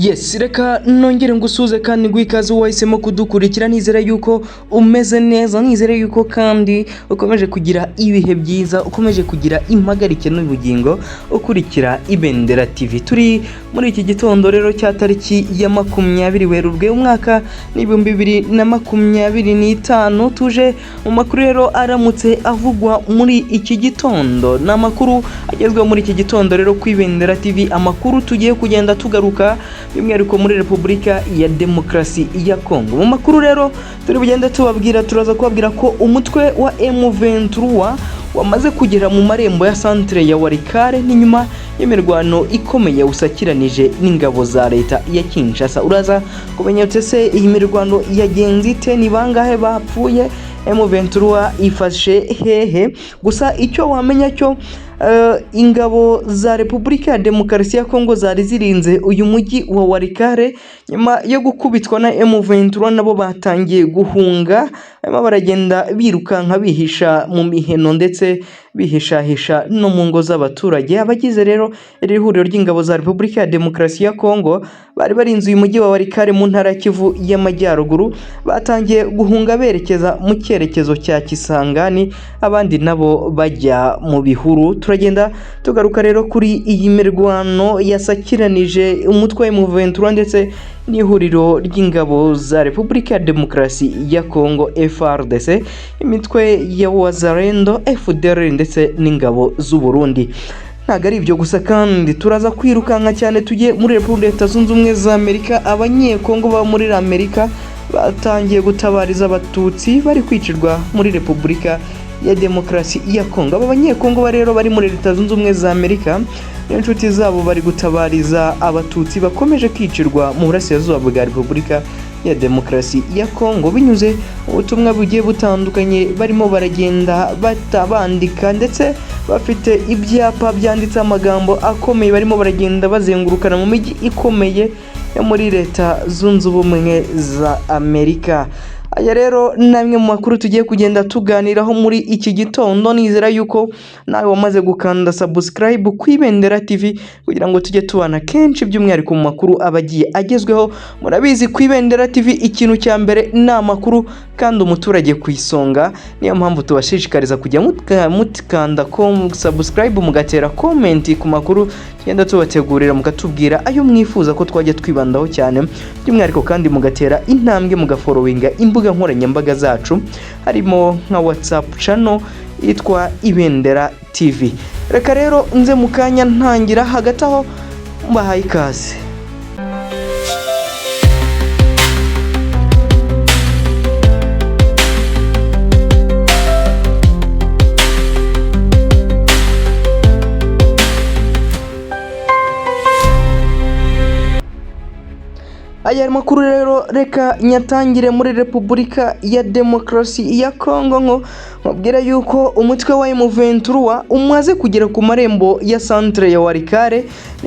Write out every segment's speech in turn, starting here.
Yes, reka nongere ngusuze kandi gwikaze wahisemo kudukurikira nizere yuko umeze neza, nizere yuko kandi ukomeje kugira ibihe byiza, ukomeje kugira impagarike n'ubugingo ukurikira Ibendera TV. Turi muri iki gitondo rero cya tariki ya 20 Werurwe umwaka ni 2025, tuje mu makuru rero aramutse avugwa muri iki gitondo. Na makuru agezweho muri iki gitondo rero ku Ibendera TV, amakuru tugiye kugenda tugaruka by'umwihariko muri Repubulika ya Demokarasi ya Congo. Mu makuru rero turi bugende turaza kubabwira ko umutwe wa M23 wamaze kugera mu marembo ya centre ya Walikale ni nyuma y'imirwano ikomeye usakiranije n'ingabo za leta ya Kinshasa. Uraza kumenya se iyi mirwano yagenze ite, ni bangahe bapfuye, M23 ifashe hehe? Gusa icyo wamenya cyo ingabo za Repubulika ya Demokarasi ya Congo zari zirinze uyu mujyi wa Walikale nyuma yo gukubitwa na M23, nabo batangiye guhunga, baragenda birukanka bihisha mu miheno ndetse bihishahisha no mu ngo z'abaturage. Abagize rero iri huriro ry'ingabo za Repubulika ya Demokarasi ya Congo bari barinze uyu mujyi wa Walikale mu ntara Kivu y'Amajyaruguru, batangiye guhunga berekeza mu cyerekezo cya Kisangani, abandi nabo bajya mu bihuru. Turagenda tugaruka rero kuri iyi mirwano yasakiranije umutwe wa M23 ndetse n'ihuriro ry'ingabo za Repubulika ya Demokarasi ya Congo FARDC, imitwe ya Wazalendo, FDLR ndetse n'ingabo z'u Burundi. Ntago ari ibyo gusa kandi turaza kwirukanka cyane tujye muri Repubulika Zunze Ubumwe za Amerika. Abanyekongo ba muri Amerika batangiye gutabariza abatutsi bari kwicirwa muri Repubulika ya Demokarasi ya Congo. Aba banyekongo rero bari muri Leta Zunze Ubumwe za Amerika n'inshuti zabo bari gutabariza abatutsi bakomeje kwicirwa mu burasirazuba bwa Repubulika ya Demokarasi ya Congo binyuze ubutumwa bugiye butandukanye barimo baragenda batabandika ndetse bafite ibyapa byanditse amagambo akomeye, barimo baragenda bazengurukana mu mijyi ikomeye yo muri Leta Zunze Ubumwe za Amerika. Aya rero namwe mu makuru tugiye kugenda tuganiraho muri iki gitondo. Nizera yuko nawe wamaze gukanda subscribe ku Ibendera TV kugira ngo tujye tubana kenshi by'umwihariko mu makuru abagiye agezweho. Murabizi ku Ibendera TV ikintu cya mbere ni amakuru kandi umuturage ku isonga, niyo mpamvu tubashishikariza kujya mutkanda subscribe mugatera comment ku makuru tugenda tubategurira, mukatubwira ayo mwifuza ko twajya twibandaho cyane by'umwihariko, kandi mugatera intambwe mugafollowinga imbuga nkoranyambaga zacu harimo nka WhatsApp channel yitwa Ibendera TV. Reka rero nze mukanya ntangira, hagati aho mbahaye ikaze. Aya makuru rero reka nyatangire muri Repubulika ya Demokarasi ya Congo, ngo mubwira yuko umutwe wa M23 umaze kugera ku marembo ya centre ya Walikale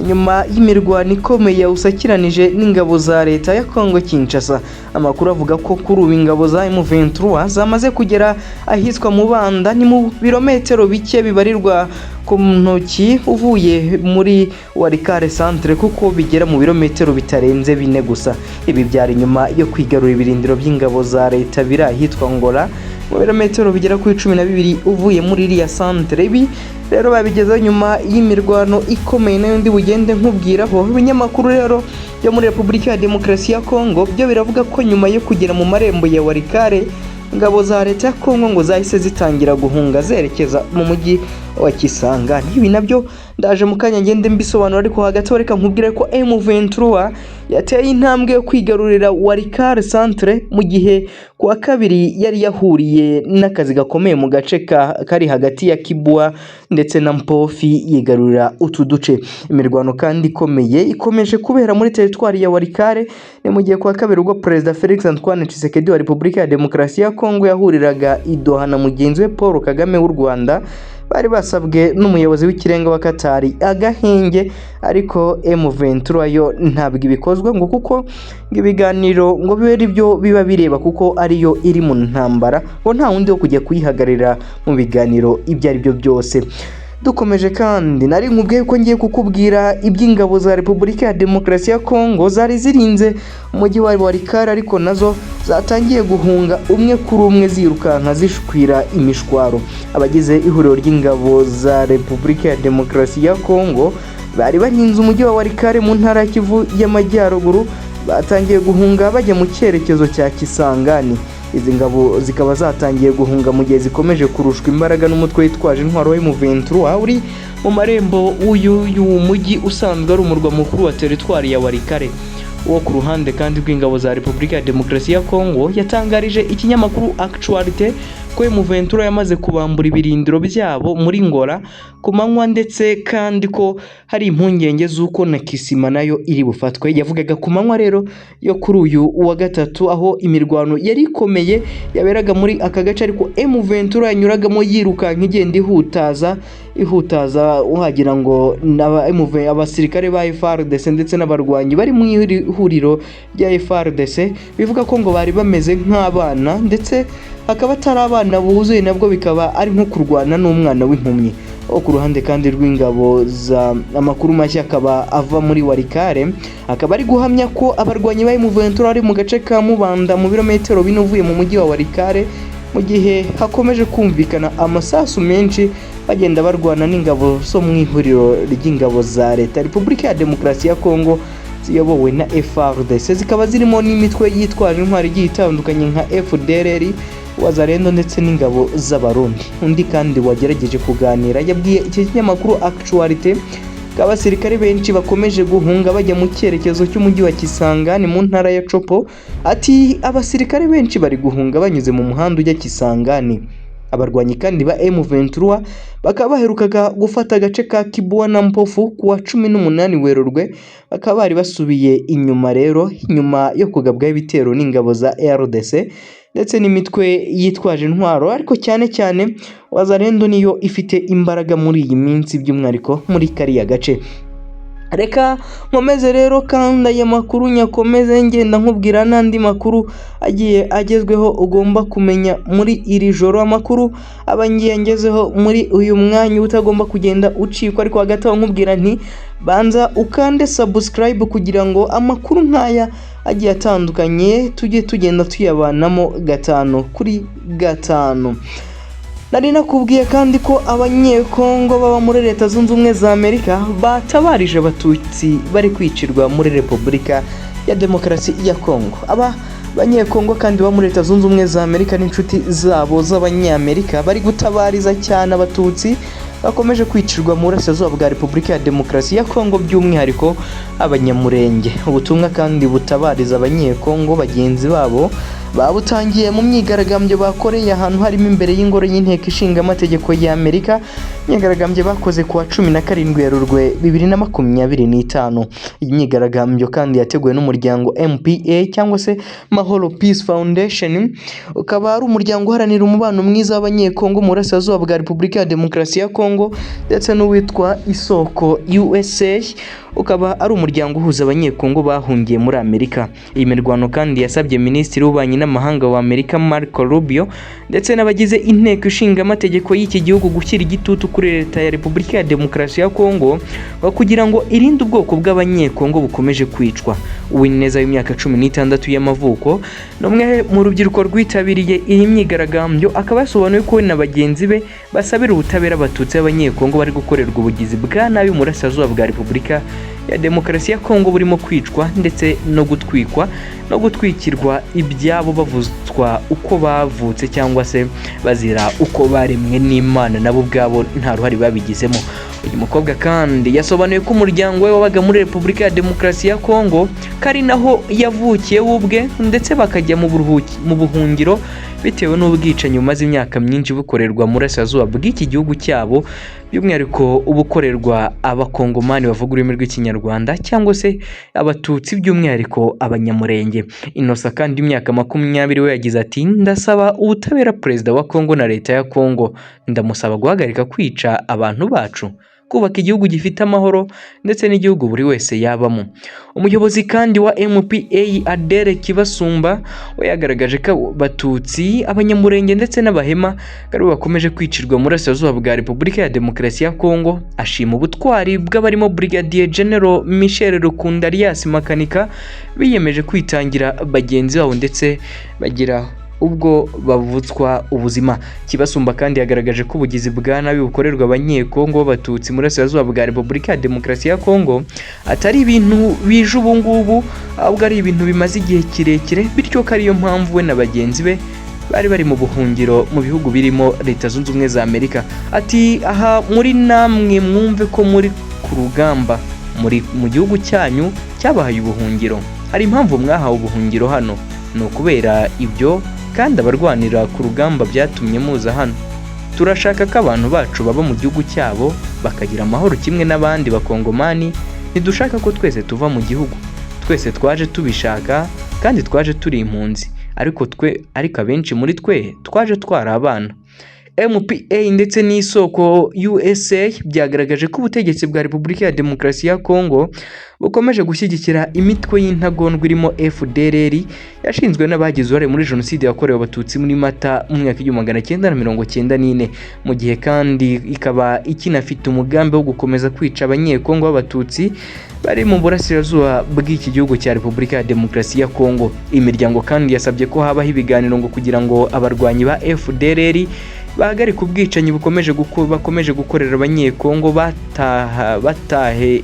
nyuma y'imirwano ikomeye usakiranije n'ingabo za leta ya Congo Kinshasa. Amakuru avuga ko kuri ubu ingabo za M23 zamaze kugera ahitwa mu Banda, ni mu birometero bike bibarirwa ku ntoki uvuye muri Walikale centre, kuko bigera mu birometero bitarenze 4 gusa. Ibi byari nyuma yo kwigarura ibirindiro by'ingabo za leta biri ahitwa Ngora mu birometero bigera kuri 12 uvuye muri iriya centre. Ibi rero babigezeho nyuma y'imirwano ikomeye nayo ndi bugende nkubwiraho. Ibinyamakuru rero byo muri Repubulika ya Demokarasi ya Congo byo biravuga ko nyuma yo kugera mu marembo ya Walikale, ingabo za leta ya Congo ngo zahise zitangira guhunga zerekeza mu mujyi wa Kisangani. Ibi nabyo ndaje mukanya ngende mbisobanura, ariko hagati reka nkubwire ko M23 yateye intambwe yo kwigarurira Walikale centre mu gihe kwa kabiri yari yahuriye n'akazi gakomeye mu gace kari hagati ya Kibwa ndetse na Mpofi yigarurira utu duce. Imirwano kandi ikomeye ikomeje kubera muri teritwari ya Walikale, ni mu gihe kwa kabiri ubwo Perezida Felix Antoine Tshisekedi wa Repubulika ya Demokarasi ya Congo yahuriraga i Doha na mugenzi we Paul Kagame w'u Rwanda. Bari basabwe n'umuyobozi w'ikirenga wa Katari agahenge, ariko M23 yo ntabwo ibikozwe ngo kuko ibiganiro ngo bibe byo biba bireba kuko ariyo iri mu ntambara, ngo nta wundi wo kujya kuyihagarira mu biganiro ibyo ari byo byose. Dukomeje kandi nari nkubwiye ko ngiye kukubwira iby'ingabo za Repubulika ya Demokarasi ya Congo zari zirinze umujyi wa Walikale, ariko nazo zatangiye guhunga umwe kuri umwe zirukanka zishwira imishwaro. Abagize ihuriro ry'ingabo za Repubulika ya Demokarasi ya Congo bari barinze umujyi wa Walikale mu ntara ya Kivu y'Amajyaruguru, batangiye guhunga bajya mu cyerekezo cya Kisangani. Izi ngabo zikaba zatangiye guhunga mu gihe zikomeje kurushwa imbaraga n'umutwe witwaje intwaro wa M23 uri mu marembo y'uyu mujyi usanzwe ari umurwa mukuru wa teritwari ya Walikale. Uwo ku ruhande kandi rw'ingabo za Repubulika ya Demokarasi ya Congo yatangarije ikinyamakuru Actualité ko M23 yamaze kubambura ibirindiro byabo muri Ngora ku manywa, ndetse kandi ko hari impungenge z'uko na Kisima nayo iri bufatwe. Yavugaga ku manywa rero yo kuri uyu wa gatatu, aho imirwano yari ikomeye yaberaga muri aka gace, ariko M23 yanyuragamo yirukanka igenda ihutaza uhagira ngo abasirikare ba FARDC ndetse n'abarwanyi bari mu ihuriro rya FARDC bivuga ko ngo bari bameze nk'abana, ndetse hakaba atari abana buzuye, nabwo bikaba ari nko kurwana n'umwana w'impumyi. Ku ruhande kandi rw'ingabo za amakuru mashya akaba ava muri Walikale, akaba ari guhamya ko abarwanyi ba M23 ari mu gace ka Mubanda mu birometero bine uvuye mu mujyi wa Walikale, mu gihe hakomeje kumvikana amasasu menshi bagenda barwana n'ingabo zo mu ihuriro ry'ingabo za leta Repubulika ya Demokarasi ya Congo ziyobowe na FARDC, zikaba zirimo n'imitwe yitwaje intwari igiye itandukanye nka FDLR, Wazalendo ndetse n'ingabo z'Abarundi. Undi kandi wagerageje kuganira yabwiye iki kinyamakuru Actualité ko abasirikare benshi bakomeje guhunga bajya mu cyerekezo cy'umujyi wa Kisangani mu ntara ya Chopo. Ati abasirikare benshi bari guhunga banyuze mu muhanda ujya Kisangani. Abarwanyi kandi ba M23 bakaba baherukaga gufata agace ka Kibwa na Mpofu kuwa 18 Werurwe, bakaba bari basubiye inyuma rero nyuma yo kugabwa ibitero n'ingabo za RDC ndetse n'imitwe yitwaje intwaro, ariko cyane cyane Wazalendo niyo ifite imbaraga muri iyi minsi by'umwihariko muri kariya gace. Reka nkomeze rero kandi aya makuru nyakomeze ngenda nkubwira n'andi makuru agiye agezweho ugomba kumenya muri iri joro. Amakuru abangiye ngezeho muri uyu mwanya utagomba kugenda ucikwa, ariko hagati aho nkubwira nti banza ukande subscribe kugira ngo amakuru nk'aya agiye atandukanye tujye tugenda tuyabanamo 5 kuri 5. Nari nakubwiye kandi ko abanyekongo baba muri Leta Zunze Ubumwe za Amerika batabarije abatutsi bari kwicirwa muri Repubulika ya Demokarasi ya Congo. Aba banyekongo kandi baba muri Leta Zunze Ubumwe za Amerika n'inshuti zabo z'abanyamerika bari gutabariza cyane abatutsi bakomeje kwicirwa mu burasirazuba bwa Repubulika ya Demokarasi ya Congo, by'umwihariko abanyamurenge. Ubutumwa kandi butabariza abanyekongo bagenzi babo babutangiye mu myigaragambyo bakoreye ahantu harimo imbere y'ingoro y'inteko ishinga amategeko y'Amerika. Imyigaragambyo bakoze kuwa 17 Werurwe 2025. Iyi myigaragambyo kandi yateguwe n'umuryango MPA cyangwa se Mahoro Peace Foundation, ukaba ari umuryango uharanira umubano mwiza w'abanyekongo mu burasirazuba bwa Repubulika ya Demokarasi ya Congo, ndetse n'uwitwa Isoko USA, ukaba ari umuryango uhuza abanyekongo bahungiye muri Amerika. Iyi mirwano kandi yasabye Minisitiri w'Ububanyi n'Amahanga wa Amerika Marco Rubio ndetse n'abagize inteko ishinga amategeko y'iki gihugu gushyira igitutu kuri leta ya Repubulika ya Demokarasi ya Congo kugira ngo irinde ubwoko bw'abanyekongo bukomeje kwicwa. Uwineza w'imyaka 16 y'amavuko n'umwe mu rubyiruko rwitabiriye iyi myigaragambyo, akaba yasobanuye ko na bagenzi be basabira ubutabera abatutsi b'abanyekongo bari gukorerwa ubugizi bwa nabi mu burasirazuba bwa Repubulika ya Demokarasi ya Congo burimo kwicwa ndetse no gutwikwa no gutwikirwa ibyabo bavuzwa uko bavutse cyangwa se bazira uko baremwe n'Imana nabo ubwabo nta ruhari babigizemo. Uyu mukobwa kandi yasobanuye ko umuryango we wabaga muri Repubulika ya Demokarasi ya Congo kari naho yavukiye ubwe, ndetse bakajya mu buhungiro bitewe n'ubwicanyi bumaze imyaka myinshi bukorerwa muri burasirazuba bw'iki gihugu cyabo, by'umwihariko ubukorerwa abakongomani bavuga ururimi rw'ikinyarwanda cyangwa se abatutsi, by'umwihariko abanyamurenge. Inosa kandi imyaka 20 we yagize ati ndasaba ubutabera Perezida wa Congo na leta ya Congo, ndamusaba guhagarika kwica abantu bacu. kubaka igihugu gifite amahoro ndetse n'igihugu buri wese yabamo. Umuyobozi kandi wa MPA Adere Kibasumba we yagaragaje ko Abatutsi, Abanyamurenge ndetse n'Abahema ari bakomeje kwicirwa mu burasirazuba bwa Repubulika ya Demokarasi ya Congo. Ashima ubutwari bw'abarimo Brigadier General Michel Rukundarias Makanika biyemeje kwitangira bagenzi babo ndetse bagira ubwo bavutswa ubuzima. Kibasumba kandi yagaragaje ko ubugizi bwa nabi bukorerwa abanyekongo b'Abatutsi muri burasirazuba bwa Repubulika ya Demokarasi ya Congo atari ibintu bije ubu ngubu, ahubwo ari ibintu bimaze igihe kirekire, bityo ko ariyo mpamvu we na bagenzi be bari mu buhungiro mu bihugu birimo Leta Zunze Ubumwe za Amerika. Ati aha muri namwe mwumve ko muri ku rugamba, muri mu gihugu cyanyu cyabahaye ubuhungiro. Hari impamvu mwahawe ubuhungiro hano, ni ukubera ibyo kandi abarwanira ku rugamba byatumye muza hano. Turashaka ko abantu bacu baba mu gihugu cyabo bakagira amahoro kimwe n'abandi bakongomani. Ntidushaka ko twese tuva mu gihugu, twese twaje tubishaka kandi twaje turi impunzi, ariko abenshi muri twe twaje twari abana. MPA ndetse n'isoko USA byagaragaje ko ubutegetsi bwa Repubulika ya Demokarasi ya Congo bukomeje gushyigikira imitwe y'intagondwa irimo FDLR yashinzwe n'abagize uruhare muri jenoside yakorewe Abatutsi muri Mata mu mwaka w'1994, mu gihe kandi ikaba ikinafite umugambi wo gukomeza kwica abanyekongo b'Abatutsi bari mu burasirazuba bw'iki gihugu cya Repubulika ya Demokarasi ya Congo. Imiryango kandi yasabye ko habaho ibiganiro ngo kugira ngo abarwanyi ba FDLR bahagarika ubwicanyi bakomeje gukorera abanyekongo batahe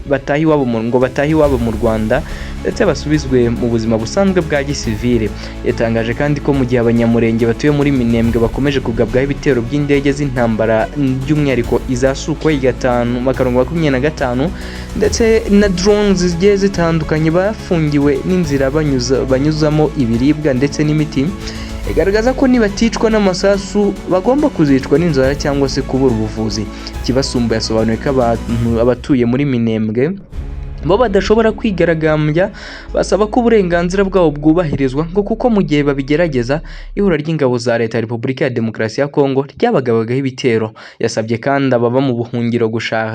iwabo mu Rwanda ndetse basubizwe mu buzima busanzwe bwa gisivile. Yatangaje kandi ko mu gihe Abanyamurenge batuye muri Minembwe bakomeje kugabwaho ibitero by'indege z'intambara by'umwihariko iza Sukhoi 25 ndetse na drones zigiye zitandukanye bafungiwe n'inzira banyuzamo ibiribwa ndetse n'imiti, igaragaza ko nibaticwa n'amasasu bagomba kuzicwa n'inzara cyangwa se kubura ubuvuzi. Kibasumba yasobanuye ko abatuye muri Minembwe bo badashobora kwigaragambya, basaba ko uburenganzira bwabo bwubahirizwa ngo kuko mu gihe babigerageza ihura ry'ingabo za Leta ya Repubulika ya Demokarasi ya Congo ryabagabagaho ibitero. Yasabye kandi ababa mu buhungiro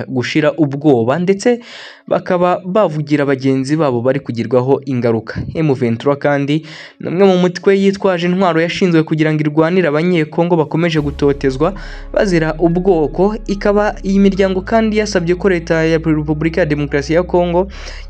gushira ubwoba ndetse bakaba bavugira bagenzi babo bari kugirwaho ingaruka. M23 kandi namwe mu mutwe yitwaje intwaro yashinzwe kugira ngo irwanire abanyekongo bakomeje gutotezwa bazira ubwoko. Ikaba iyi miryango kandi yasabye ko Leta ya Repubulika ya Demokarasi ya Congo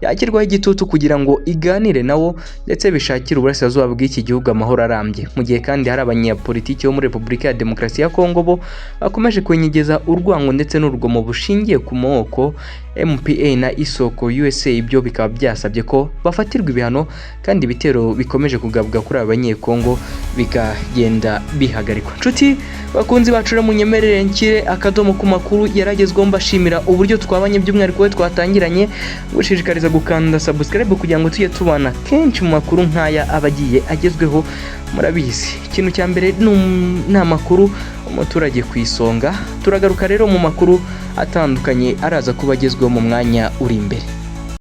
yakirwaho igitutu kugira ngo iganire nawo ndetse bishakire uburasirazuba bw'iki gihugu amahoro arambye. Mu gihe kandi hari abanyapolitiki bo muri Repubulika ya Demokarasi ya Congo bo bakomeje kwenyegeza urwango ndetse n'urugomo bushingiye ku moko. MPA na isoko USA ibyo bikaba byasabye ko bafatirwa ibihano kandi ibitero bikomeje kugabwa kuri abanyekongo bikagenda bihagarikwa. Nshuti bakunzi bacu mu nyemerere nkire akadomo ku makuru yaragezweho, mbashimira uburyo twabanye by'umwihariko we twatangiranye, gushishikariza gukanda subscribe kugira ngo tujye tubana kenshi mu makuru nk'aya abagiye agezweho. Murabizi ikintu cya mbere ni amakuru umuturage ku isonga. Turagaruka rero mu makuru atandukanye araza kuba agezweho mu mwanya uri imbere.